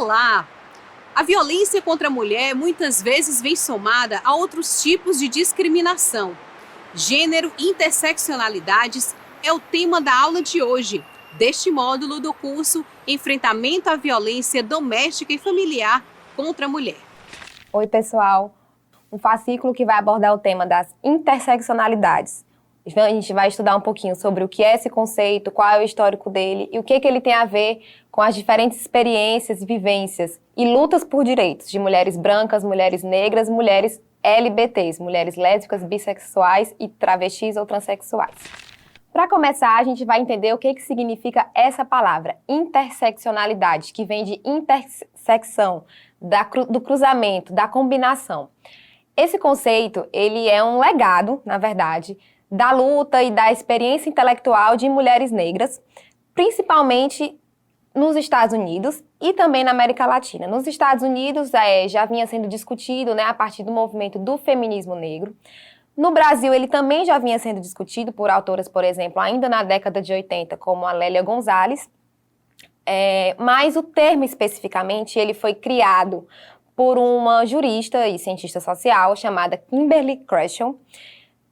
Olá! A violência contra a mulher muitas vezes vem somada a outros tipos de discriminação. Gênero e interseccionalidades é o tema da aula de hoje, deste módulo do curso Enfrentamento à Violência Doméstica e Familiar contra a Mulher. Oi, pessoal! Um fascículo que vai abordar o tema das interseccionalidades. A gente vai estudar um pouquinho sobre o que é esse conceito, qual é o histórico dele e o que ele tem a ver com as diferentes experiências, vivências e lutas por direitos de mulheres brancas, mulheres negras, mulheres LBTs, mulheres lésbicas, bissexuais e travestis ou transexuais. Para começar, a gente vai entender o que significa essa palavra, interseccionalidade, que vem de intersecção, do cruzamento, da combinação. Esse conceito, ele é um legado, na verdade, da luta e da experiência intelectual de mulheres negras, principalmente nos Estados Unidos e também na América Latina. Nos Estados Unidos já vinha sendo discutido, a partir do movimento do feminismo negro. No Brasil, ele também já vinha sendo discutido por autoras, por exemplo, ainda na década de 80, como a Lélia Gonzalez, mas o termo especificamente ele foi criado por uma jurista e cientista social chamada Kimberly Crenshaw,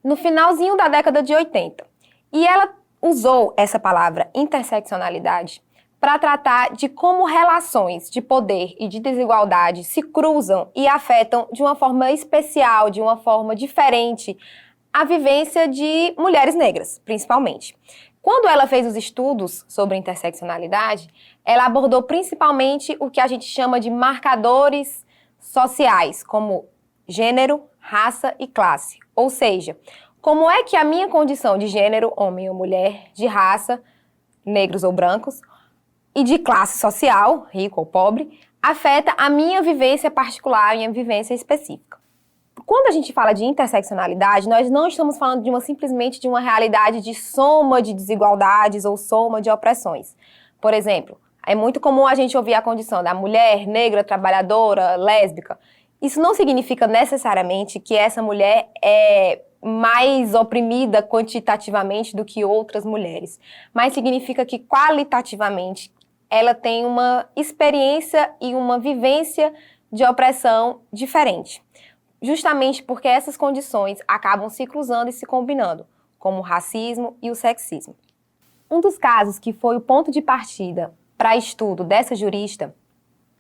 no finalzinho da década de 80. E ela usou essa palavra interseccionalidade para tratar de como relações de poder e de desigualdade se cruzam e afetam de uma forma especial, de uma forma diferente, a vivência de mulheres negras, principalmente. Quando ela fez os estudos sobre interseccionalidade, ela abordou principalmente o que a gente chama de marcadores sociais, como gênero, raça e classe. Ou seja, como é que a minha condição de gênero, homem ou mulher, de raça, negros ou brancos, e de classe social, rico ou pobre, afeta a minha vivência particular, a minha vivência específica. Quando a gente fala de interseccionalidade, nós não estamos falando simplesmente de uma realidade de soma de desigualdades ou soma de opressões. Por exemplo, é muito comum a gente ouvir a condição da mulher negra, trabalhadora, lésbica. Isso não significa necessariamente que essa mulher é mais oprimida quantitativamente do que outras mulheres, mas significa que qualitativamente ela tem uma experiência e uma vivência de opressão diferente. Justamente porque essas condições acabam se cruzando e se combinando, como o racismo e o sexismo. Um dos casos que foi o ponto de partida para estudo dessa jurista,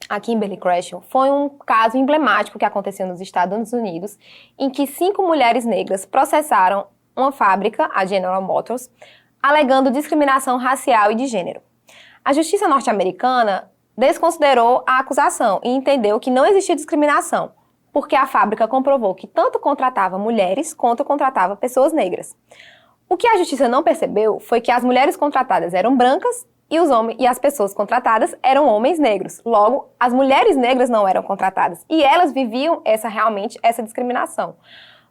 a Kimberly Crenshaw, foi um caso emblemático que aconteceu nos Estados Unidos, em que 5 mulheres negras processaram uma fábrica, a General Motors, alegando discriminação racial e de gênero. A justiça norte-americana desconsiderou a acusação e entendeu que não existia discriminação, porque a fábrica comprovou que tanto contratava mulheres quanto contratava pessoas negras. O que a justiça não percebeu foi que as mulheres contratadas eram brancas e as pessoas contratadas eram homens negros. Logo, as mulheres negras não eram contratadas e elas viviam realmente essa discriminação.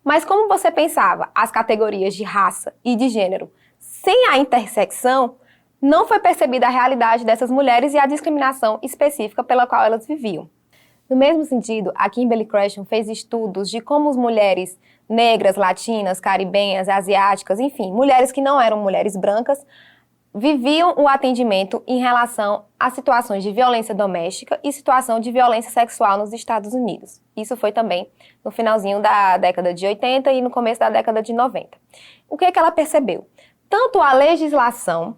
Mas como você pensava as categorias de raça e de gênero sem a intersecção, não foi percebida a realidade dessas mulheres e a discriminação específica pela qual elas viviam. No mesmo sentido, a Kimberly Crenshaw fez estudos de como as mulheres negras, latinas, caribenhas, asiáticas, enfim, mulheres que não eram mulheres brancas, viviam o atendimento em relação a situações de violência doméstica e situação de violência sexual nos Estados Unidos. Isso foi também no finalzinho da década de 80 e no começo da década de 90. O que ela percebeu? Tanto a legislação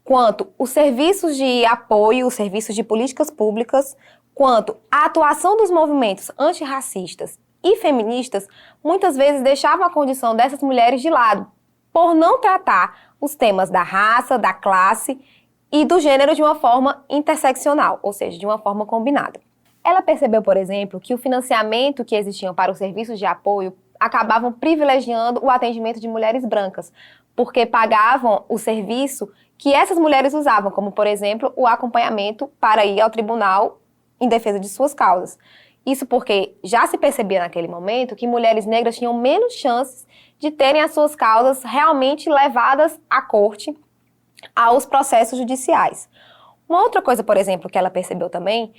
quanto os serviços de apoio, os serviços de políticas públicas, quanto a atuação dos movimentos antirracistas e feministas, muitas vezes deixavam a condição dessas mulheres de lado, por não tratar os temas da raça, da classe e do gênero de uma forma interseccional, ou seja, de uma forma combinada. Ela percebeu, por exemplo, que o financiamento que existiam para os serviços de apoio acabavam privilegiando o atendimento de mulheres brancas, porque pagavam o serviço que essas mulheres usavam, como, por exemplo, o acompanhamento para ir ao tribunal em defesa de suas causas. Isso porque já se percebia naquele momento que mulheres negras tinham menos chances de terem as suas causas realmente levadas à corte, aos processos judiciais. Uma outra coisa, por exemplo, que ela percebeu também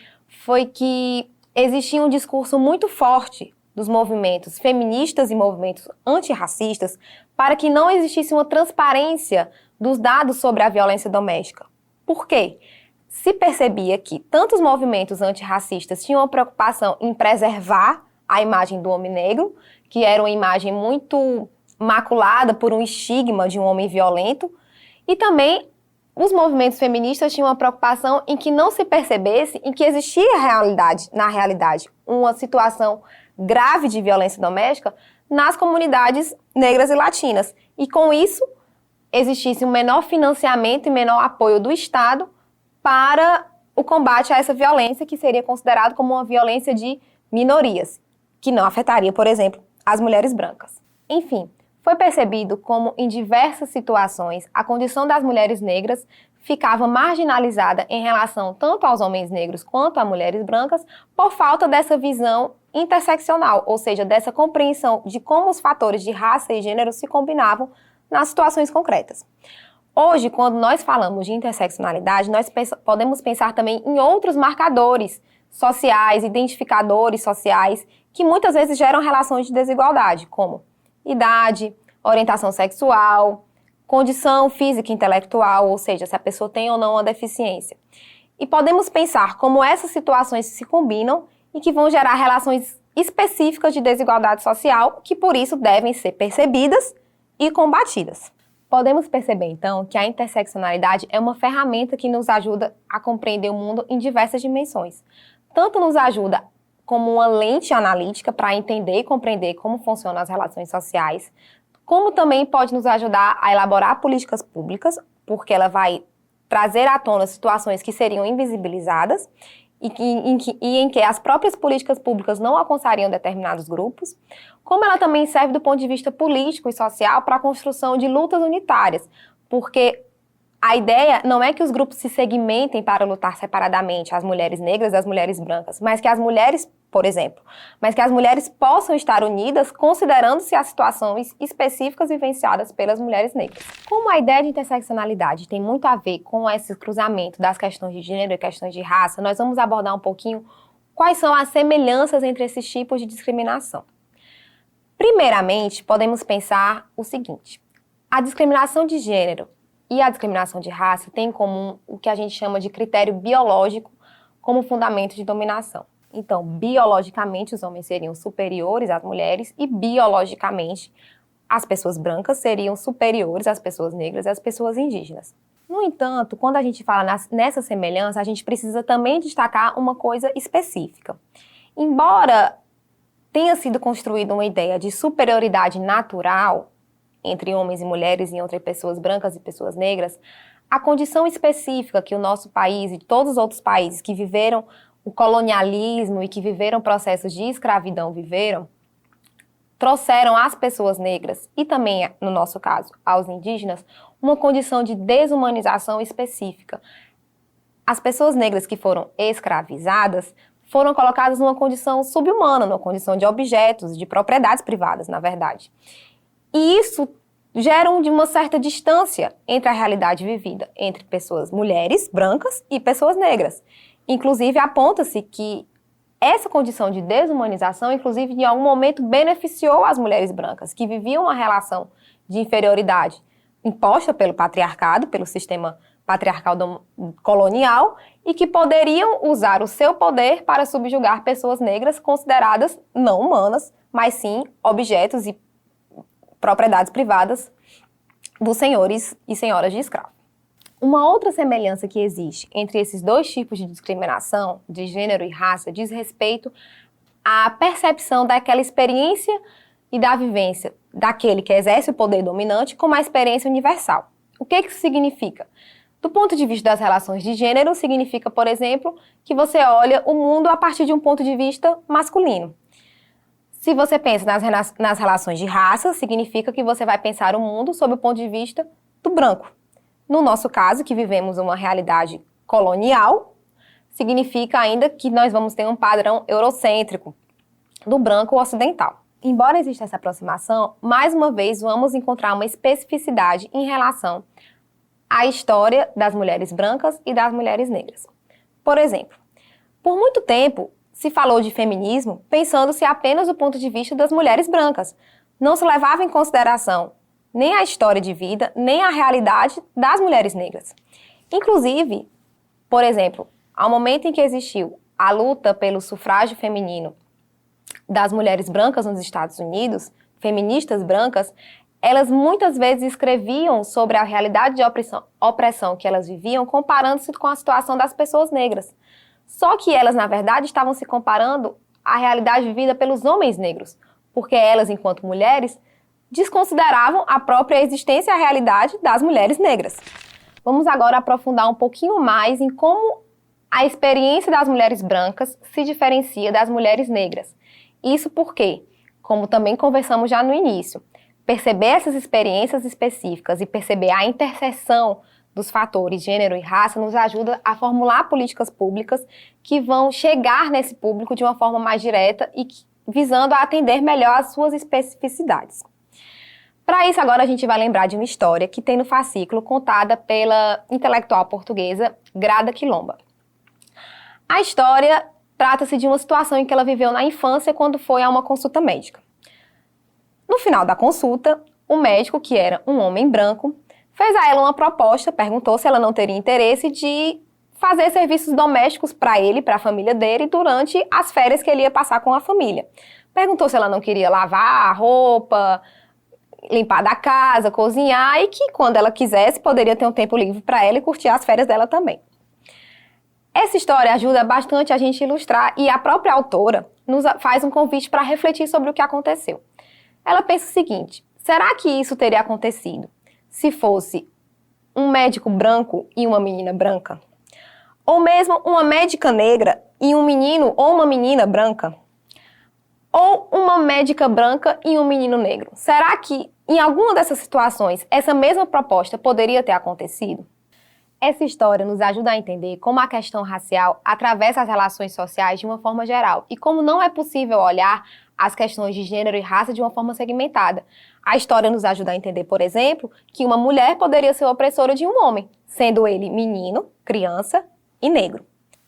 foi que existia um discurso muito forte dos movimentos feministas e movimentos antirracistas para que não existisse uma transparência dos dados sobre a violência doméstica. Por quê? se percebia que tanto os movimentos antirracistas tinham uma preocupação em preservar a imagem do homem negro, que era uma imagem muito maculada por um estigma de um homem violento, e também os movimentos feministas tinham uma preocupação em que não se percebesse em que existia na realidade, uma situação grave de violência doméstica nas comunidades negras e latinas. E com isso, existisse um menor financiamento e menor apoio do Estado para o combate a essa violência, que seria considerado como uma violência de minorias, que não afetaria, por exemplo, as mulheres brancas. Enfim, foi percebido como, em diversas situações, a condição das mulheres negras ficava marginalizada em relação tanto aos homens negros quanto a mulheres brancas, por falta dessa visão interseccional, ou seja, dessa compreensão de como os fatores de raça e gênero se combinavam nas situações concretas. Hoje, quando nós falamos de interseccionalidade, nós podemos pensar também em outros marcadores sociais, identificadores sociais, que muitas vezes geram relações de desigualdade, como idade, orientação sexual, condição física e intelectual, ou seja, se a pessoa tem ou não uma deficiência. E podemos pensar como essas situações se combinam e que vão gerar relações específicas de desigualdade social, que por isso devem ser percebidas e combatidas. Podemos perceber, então, que a interseccionalidade é uma ferramenta que nos ajuda a compreender o mundo em diversas dimensões. Tanto nos ajuda como uma lente analítica para entender e compreender como funcionam as relações sociais, como também pode nos ajudar a elaborar políticas públicas, porque ela vai trazer à tona situações que seriam invisibilizadas e em que as próprias políticas públicas não alcançariam determinados grupos, como ela também serve do ponto de vista político e social para a construção de lutas unitárias, porque a ideia não é que os grupos se segmentem para lutar separadamente, as mulheres negras e as mulheres brancas, mas que as mulheres, por exemplo, mas que as mulheres possam estar unidas considerando-se as situações específicas vivenciadas pelas mulheres negras. Como a ideia de interseccionalidade tem muito a ver com esse cruzamento das questões de gênero e questões de raça, nós vamos abordar um pouquinho quais são as semelhanças entre esses tipos de discriminação. Primeiramente, podemos pensar o seguinte: a discriminação de gênero e a discriminação de raça têm em comum o que a gente chama de critério biológico como fundamento de dominação. Então, biologicamente, os homens seriam superiores às mulheres e biologicamente as pessoas brancas seriam superiores às pessoas negras e às pessoas indígenas. No entanto, quando a gente fala nessa semelhança, a gente precisa também destacar uma coisa específica. Embora tenha sido construída uma ideia de superioridade natural entre homens e mulheres e entre pessoas brancas e pessoas negras, a condição específica que o nosso país e todos os outros países que viveram o colonialismo e que viveram processos de escravidão trouxeram às pessoas negras e também, no nosso caso, aos indígenas, uma condição de desumanização específica. As pessoas negras que foram escravizadas foram colocadas numa condição subhumana, numa condição de objetos, de propriedades privadas, na verdade. E isso gera uma certa distância entre a realidade vivida entre pessoas mulheres, brancas e pessoas negras. Inclusive, aponta-se que essa condição de desumanização, inclusive, em algum momento beneficiou as mulheres brancas, que viviam uma relação de inferioridade imposta pelo patriarcado, pelo sistema patriarcal colonial, e que poderiam usar o seu poder para subjugar pessoas negras consideradas não humanas, mas sim objetos e propriedades privadas dos senhores e senhoras de escravo. Uma outra semelhança que existe entre esses dois tipos de discriminação, de gênero e raça, diz respeito à percepção daquela experiência e da vivência daquele que exerce o poder dominante como uma experiência universal. O que isso significa? Do ponto de vista das relações de gênero, significa, por exemplo, que você olha o mundo a partir de um ponto de vista masculino. Se você pensa nas relações de raça, significa que você vai pensar o mundo sob o ponto de vista do branco. No nosso caso, que vivemos uma realidade colonial, significa ainda que nós vamos ter um padrão eurocêntrico do branco ocidental. Embora exista essa aproximação, mais uma vez vamos encontrar uma especificidade em relação à história das mulheres brancas e das mulheres negras. Por exemplo, por muito tempo se falou de feminismo pensando-se apenas do ponto de vista das mulheres brancas. Não se levava em consideração nem a história de vida, nem a realidade das mulheres negras. Inclusive, Por exemplo, ao momento em que existiu a luta pelo sufrágio feminino das mulheres brancas nos Estados Unidos, feministas brancas, elas muitas vezes escreviam sobre a realidade de opressão que elas viviam, comparando-se com a situação das pessoas negras. Só que elas, na verdade, estavam se comparando à realidade vivida pelos homens negros, porque elas, enquanto mulheres, desconsideravam a própria existência e a realidade das mulheres negras. Vamos agora aprofundar um pouquinho mais em como a experiência das mulheres brancas se diferencia das mulheres negras. Isso porque, como também conversamos já no início, perceber essas experiências específicas e perceber a interseção dos fatores gênero e raça nos ajuda a formular políticas públicas que vão chegar nesse público de uma forma mais direta e visando a atender melhor as suas especificidades. Para isso, agora a gente vai lembrar de uma história que tem no fascículo contada pela intelectual portuguesa Grada Quilomba. A história trata-se de uma situação em que ela viveu na infância quando foi a uma consulta médica. No final da consulta, o médico, que era um homem branco, fez a ela uma proposta, perguntou se ela não teria interesse de fazer serviços domésticos para ele, para a família dele, durante as férias que ele ia passar com a família. Perguntou se ela não queria lavar a roupa, limpar da casa, cozinhar e que quando ela quisesse poderia ter um tempo livre para ela e curtir as férias dela também. Essa história ajuda bastante a gente ilustrar e a própria autora nos faz um convite para refletir sobre o que aconteceu. Ela pensa o seguinte: será que isso teria acontecido se fosse um médico branco e uma menina branca? Ou mesmo uma médica negra e um menino ou uma menina branca? Ou uma médica branca e um menino negro? Será que em alguma dessas situações essa mesma proposta poderia ter acontecido? Essa história nos ajuda a entender como a questão racial atravessa as relações sociais de uma forma geral e como não é possível olhar as questões de gênero e raça de uma forma segmentada. A história nos ajuda a entender, por exemplo, que uma mulher poderia ser opressora de um homem, sendo ele menino, criança e negro.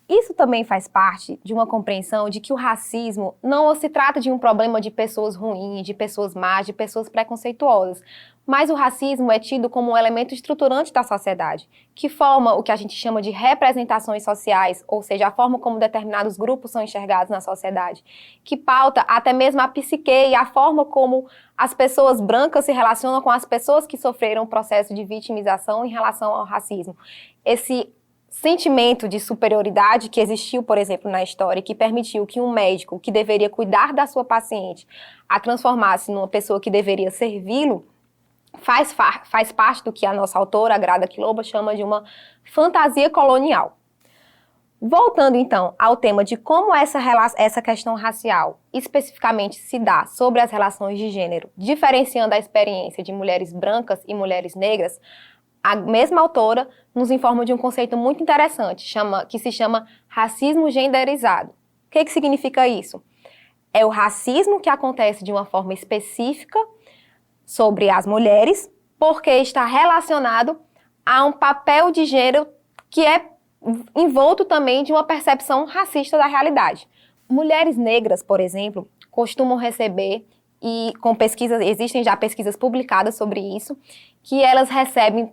Isso também faz parte de uma compreensão de que o racismo não se trata de um problema de pessoas ruins, de pessoas más, de pessoas preconceituosas, mas o racismo é tido como um elemento estruturante da sociedade, que forma o que a gente chama de representações sociais, ou seja, a forma como determinados grupos são enxergados na sociedade, que pauta até mesmo a psique e a forma como as pessoas brancas se relacionam com as pessoas que sofreram o processo de vitimização em relação ao racismo. Esse sentimento de superioridade que existiu, por exemplo, na história, que permitiu que um médico que deveria cuidar da sua paciente a transformasse numa pessoa que deveria servi-lo, faz parte do que a nossa autora, a Grada Quilomba, chama de uma fantasia colonial. Voltando, então, ao tema de como essa questão racial especificamente se dá sobre as relações de gênero, diferenciando a experiência de mulheres brancas e mulheres negras, a mesma autora nos informa de um conceito muito interessante, que se chama racismo genderizado. O que significa isso? É o racismo que acontece de uma forma específica sobre as mulheres, porque está relacionado a um papel de gênero que é envolto também de uma percepção racista da realidade. Mulheres negras, por exemplo, costumam receber, e com pesquisas, existem já pesquisas publicadas sobre isso, que elas recebem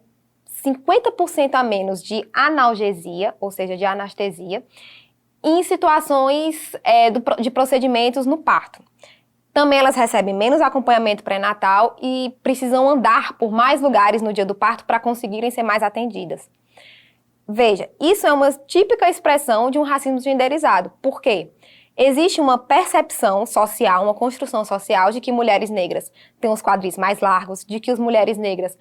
50% a menos de analgesia, ou seja, de anestesia, em situações de procedimentos no parto. Também elas recebem menos acompanhamento pré-natal e precisam andar por mais lugares no dia do parto para conseguirem ser mais atendidas. Veja, isso é uma típica expressão de um racismo genderizado. Por quê? Existe uma percepção social, uma construção social de que mulheres negras têm os quadris mais largos, de que as mulheres negras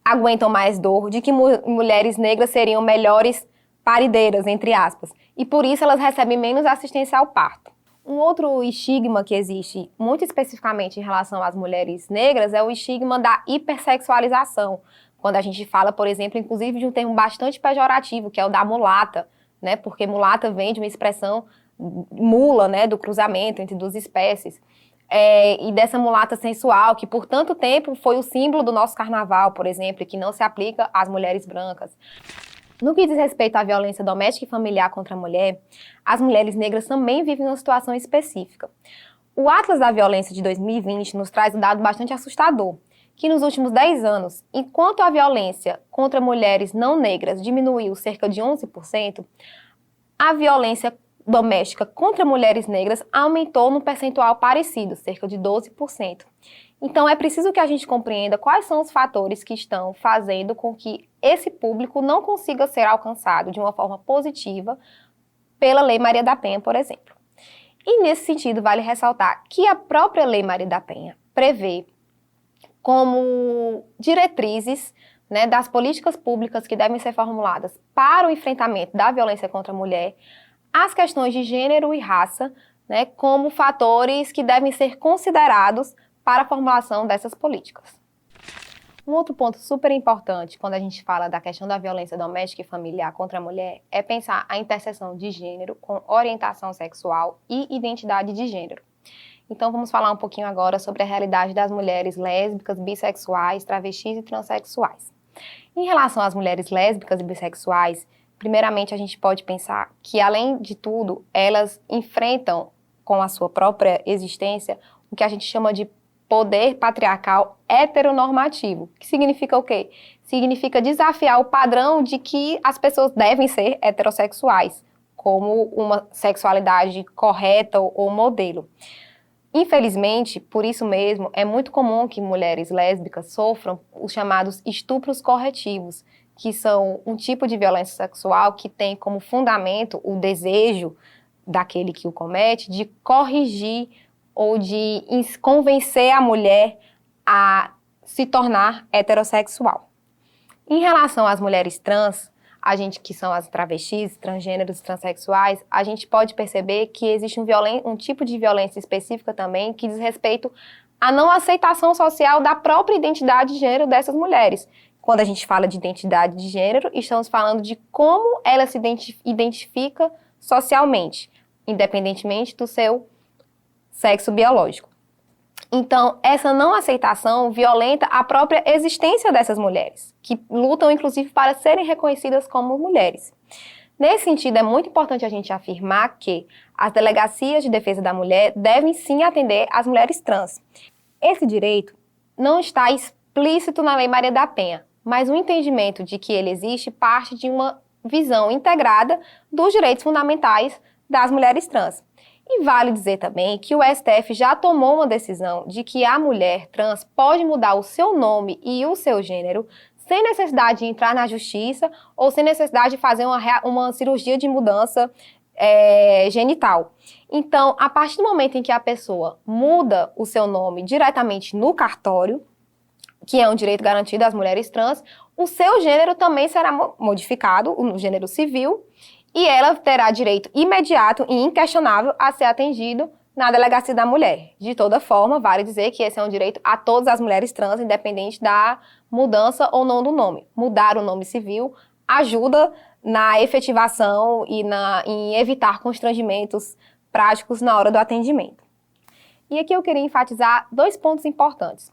aguentam mais dor, de que mulheres negras seriam melhores parideiras, entre aspas, e por isso elas recebem menos assistência ao parto. Um outro estigma que existe, muito especificamente em relação às mulheres negras, é o estigma da hipersexualização, quando a gente fala, por exemplo, inclusive de um termo bastante pejorativo, que é o da mulata, né, porque mulata vem de uma expressão mula, né, do cruzamento entre duas espécies. E dessa mulata sensual, que por tanto tempo foi o símbolo do nosso carnaval, por exemplo, e que não se aplica às mulheres brancas. No que diz respeito à violência doméstica e familiar contra a mulher, as mulheres negras também vivem uma situação específica. O Atlas da Violência de 2020 nos traz um dado bastante assustador, que nos últimos 10 anos, enquanto a violência contra mulheres não negras diminuiu cerca de 11%, a violência doméstica contra mulheres negras aumentou num percentual parecido, cerca de 12%. Então, é preciso que a gente compreenda quais são os fatores que estão fazendo com que esse público não consiga ser alcançado de uma forma positiva pela Lei Maria da Penha, por exemplo. E, nesse sentido, vale ressaltar que a própria Lei Maria da Penha prevê como diretrizes, né, das políticas públicas que devem ser formuladas para o enfrentamento da violência contra a mulher, as questões de gênero e raça, né, como fatores que devem ser considerados para a formulação dessas políticas. Um outro ponto super importante quando a gente fala da questão da violência doméstica e familiar contra a mulher é pensar a interseção de gênero com orientação sexual e identidade de gênero. Então vamos falar um pouquinho agora sobre a realidade das mulheres lésbicas, bissexuais, travestis e transexuais. Em relação às mulheres lésbicas e bissexuais, primeiramente a gente pode pensar que, além de tudo, elas enfrentam com a sua própria existência o que a gente chama de poder patriarcal heteronormativo, que significa o quê? Significa desafiar o padrão de que as pessoas devem ser heterossexuais, como uma sexualidade correta ou modelo. Infelizmente, por isso mesmo, é muito comum que mulheres lésbicas sofram os chamados estupros corretivos, que são um tipo de violência sexual que tem como fundamento o desejo daquele que o comete de corrigir ou de convencer a mulher a se tornar heterossexual. Em relação às mulheres trans, a gente que são as travestis, transgêneros, transexuais, a gente pode perceber que existe um tipo de violência específica também que diz respeito à não aceitação social da própria identidade de gênero dessas mulheres. Quando a gente fala de identidade de gênero, estamos falando de como ela se identifica socialmente, independentemente do seu sexo biológico. Então, essa não aceitação violenta a própria existência dessas mulheres, que lutam, inclusive, para serem reconhecidas como mulheres. Nesse sentido, é muito importante a gente afirmar que as delegacias de defesa da mulher devem sim atender às mulheres trans. Esse direito não está explícito na Lei Maria da Penha, mas o entendimento de que ele existe parte de uma visão integrada dos direitos fundamentais das mulheres trans. E vale dizer também que o STF já tomou uma decisão de que a mulher trans pode mudar o seu nome e o seu gênero sem necessidade de entrar na justiça ou sem necessidade de fazer uma cirurgia de mudança genital. Então, a partir do momento em que a pessoa muda o seu nome diretamente no cartório, que é um direito garantido às mulheres trans, o seu gênero também será modificado, o gênero civil, e ela terá direito imediato e inquestionável a ser atendido na delegacia da mulher. De toda forma, vale dizer que esse é um direito a todas as mulheres trans, independente da mudança ou não do nome. Mudar o nome civil ajuda na efetivação e em evitar constrangimentos práticos na hora do atendimento. E aqui eu queria enfatizar 2 pontos importantes.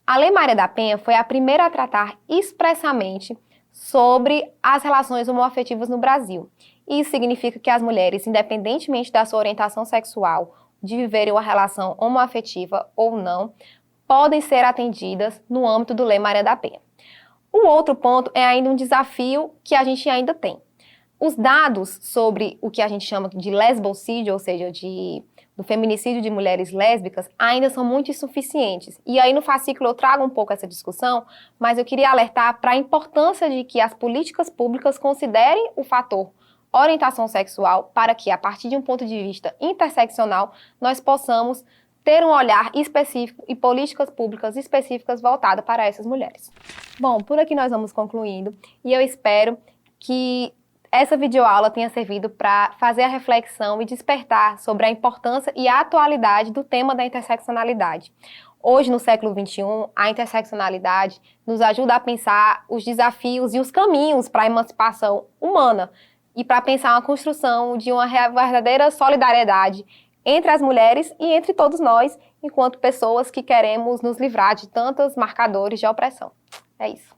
A Lei Maria da Penha foi a primeira a tratar expressamente sobre as relações homoafetivas no Brasil. Isso significa que as mulheres, independentemente da sua orientação sexual, de viverem uma relação homoafetiva ou não, podem ser atendidas no âmbito do Lei Maria da Penha. O outro ponto é ainda um desafio que a gente ainda tem. Os dados sobre o que a gente chama de lesbocídio, ou seja, do feminicídio de mulheres lésbicas, ainda são muito insuficientes. E aí no fascículo eu trago um pouco essa discussão, mas eu queria alertar para a importância de que as políticas públicas considerem o fator orientação sexual para que, a partir de um ponto de vista interseccional, nós possamos ter um olhar específico e políticas públicas específicas voltadas para essas mulheres. Bom, por aqui nós vamos concluindo e eu espero que essa videoaula tenha servido para fazer a reflexão e despertar sobre a importância e a atualidade do tema da interseccionalidade. Hoje, no século XXI, a interseccionalidade nos ajuda a pensar os desafios e os caminhos para a emancipação humana e para pensar uma construção de uma verdadeira solidariedade entre as mulheres e entre todos nós, enquanto pessoas que queremos nos livrar de tantos marcadores de opressão. É isso.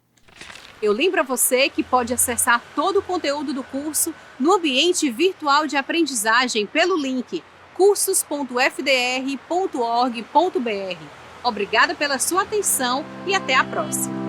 Eu lembro a você que pode acessar todo o conteúdo do curso no ambiente virtual de aprendizagem pelo link cursos.fdr.org.br. Obrigada pela sua atenção e até a próxima.